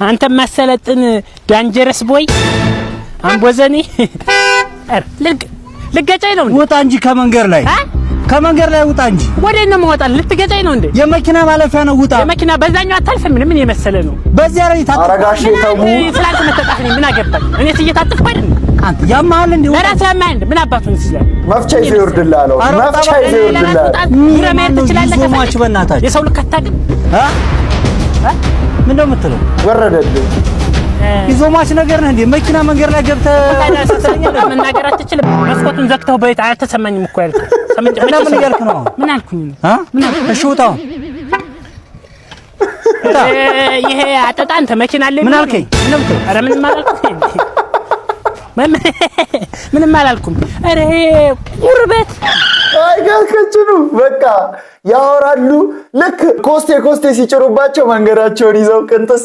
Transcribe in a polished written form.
አንተ ማሰለጥን ዳንጀረስ ቦይ አንቦዘኔ ልገጨኝ ነው ውጣ እንጂ ከመንገር ላይ ውጣ እንጂ ወዴት ነው የምወጣው? ልትገጨኝ ነው እንዴ? የመኪና ማለፊያ ነው ውጣ። የመኪና በዛኛው አታልፍም። ምን የመሰለ ነው በዚያ ላይ አረጋሽ ተው ስላንተ መተጣፍ ነኝ። ምን አገባኝ እኔ እየታጠፍኩ አይደል? አንተ ያማል እንዴ? ለራስ ያማል ምን አባቱን ይችላል? መፍቻ ይዞ ይወርድልሃል። መፍቻ ይዞ ይወርድልሃል። ይረመን ትችላለህ። ከማች በእናታችሁ የሰው ልክ አታውቅም። ምን እንደምትለው ወረደልህ። ይዞማች ነገር ነህ እንዴ? መኪና መንገድ ላይ ገብተህ መናገር አትችልም። መስኮቱን ዘግተው በይት አልተሰማኝም እኮ ያልኩ ምን እያልክ ነው? ምን አልኩኝ? እሺ ውጣው። ይሄ አጠጣ አንተ መኪና አለ ምን አልከኝ? ኧረ ምንም አላልኩም። ምንም አላልኩም። ኧረ ቁርበት አይጋልከችኑ በቃ ያወራሉ። ልክ ኮስቴ ሲጭሩባቸው መንገዳቸውን ይዘው ቅንጥስ